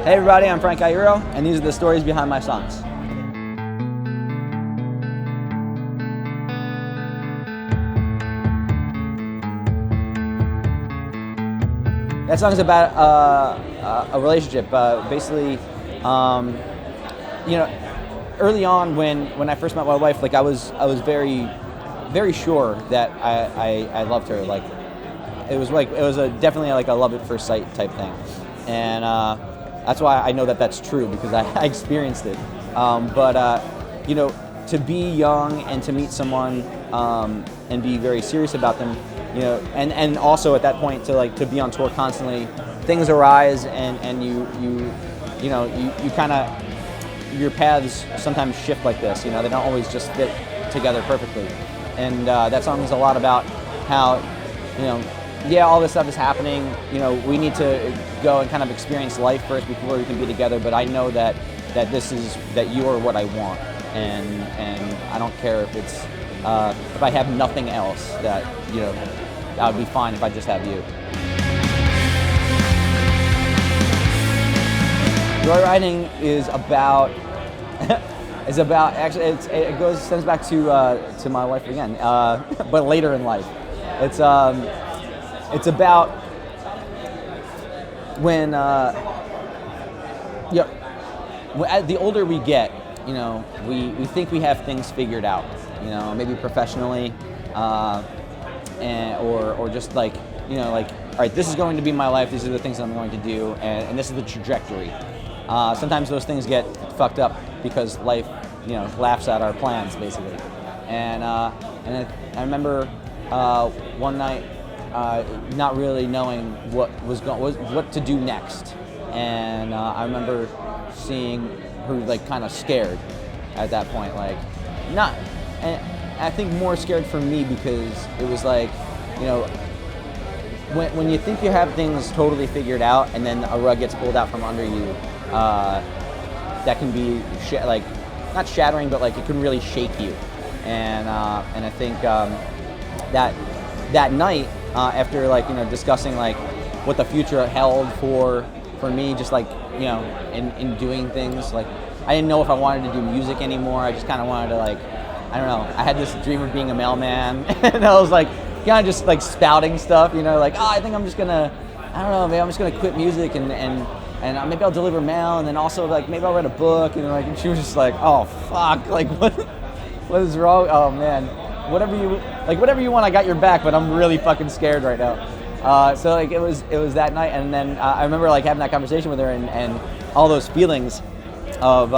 Hey everybody, I'm Iero, and these are the stories behind my songs. That song's about a relationship. Basically, early on when I first met my wife, like I was very, very sure that I loved her. Like it was definitely like a love at first sight type thing, and that's why I know that that's true because I experienced it. To be young and to meet someone and be very serious about them, and also at that point to be on tour constantly, things arise and you kind of, your paths sometimes shift like this. They don't always just fit together perfectly, and that song is a lot about how all this stuff is happening. We need to go and kind of experience life first before we can be together. But I know that you are what I want, and I don't care if it's if I have nothing else. That I would be fine if I just have you. Joyriding is about actually it stems back to my wife again, but later in life. It's about when the older we get, we think we have things figured out, maybe professionally, or just all right, this is going to be my life, these are the things that I'm going to do, and this is the trajectory. Sometimes those things get fucked up because life, laughs at our plans, basically. And I remember one night not really knowing what to do next, and I remember seeing her kind of scared at that point, and I think more scared for me because it was when you think you have things totally figured out and then a rug gets pulled out from under you, that can be not shattering, but it can really shake you. And I think that night, after discussing what the future held for me, just in doing things, I didn't know if I wanted to do music anymore. I just kind of wanted to I don't know. I had this dream of being a mailman, and I was kind of just spouting stuff, I think I'm just gonna, I don't know, maybe I'm just gonna quit music and maybe I'll deliver mail, and then also maybe I'll write a book, and she was just oh fuck, what is wrong? Oh man, whatever you want, I got your back, but I'm really fucking scared right now. So it was that night, and then I remember having that conversation with her, and all those feelings of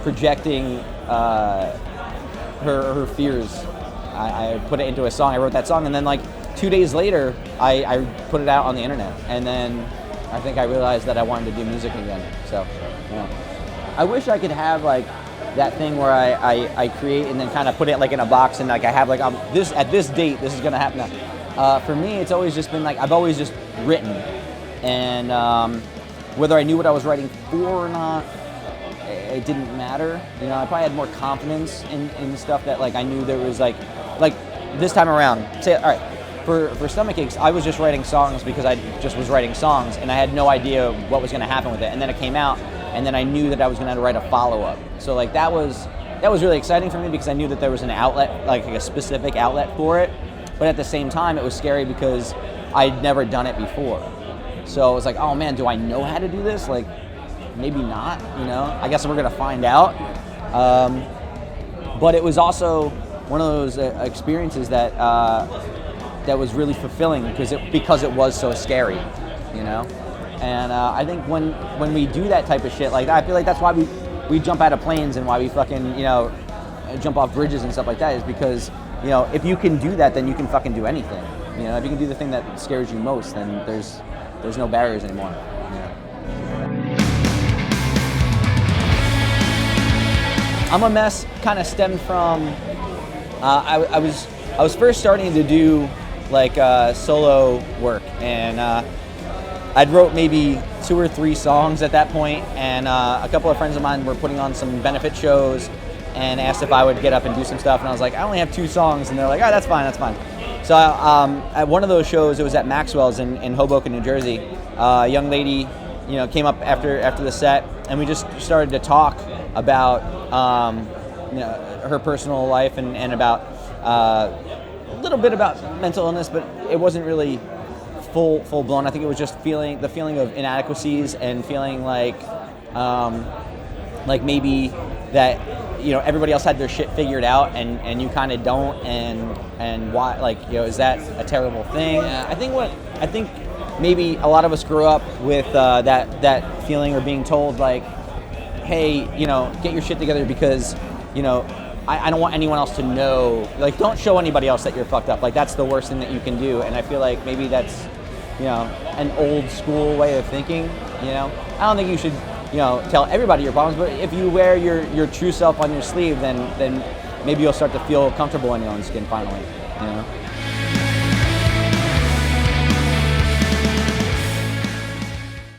projecting her fears. I put it into a song. I wrote that song, and then 2 days later, I put it out on the internet, and then I think I realized that I wanted to do music again. So, I wish I could have that thing where I create and then kind of put it in a box, and I have this at this date, this is gonna happen. For me, it's always just been I've always just written, and whether I knew what I was writing for or not, it didn't matter. I probably had more confidence in stuff that I knew there was this time around. Say, all right, for Stomachaches, I was just writing songs because I just was writing songs, and I had no idea what was going to happen with it. And then it came out, and then I knew that I was going to write a follow-up. So that was really exciting for me because I knew that there was an outlet, a specific outlet for it. But at the same time, it was scary because I'd never done it before. So it was oh man, do I know how to do this? Maybe not, I guess we're gonna find out. But it was also one of those experiences that was really fulfilling because it was so scary, And I think when we do that type of shit, I feel that's why we jump out of planes and why we fucking jump off bridges and stuff like that, is because if you can do that, then you can fucking do anything. If you can do the thing that scares you most, then there's no barriers anymore. I'm a Mess kind of stemmed from I was first starting to do solo work, and I'd wrote maybe 2 or 3 songs at that point, and a couple of friends of mine were putting on some benefit shows and asked if I would get up and do some stuff, and I was I only have 2 songs, and they're oh, that's fine. So at one of those shows, it was at Maxwell's in Hoboken, New Jersey. A young lady, came up after the set, and we just started to talk about her personal life and about a little bit about mental illness, but it wasn't really full blown. I think it was just the feeling of inadequacies and feeling like maybe that everybody else had their shit figured out and you kind of don't, and why, is that a terrible thing? Yeah. I think maybe a lot of us grew up with that feeling, or being told like, hey, get your shit together, because I don't want anyone else to know, like, don't show anybody else that you're fucked up, like that's the worst thing that you can do. And I feel like maybe that's an old school way of thinking. I don't think you should tell everybody your problems, but if you wear your true self on your sleeve, then maybe you'll start to feel comfortable in your own skin finally.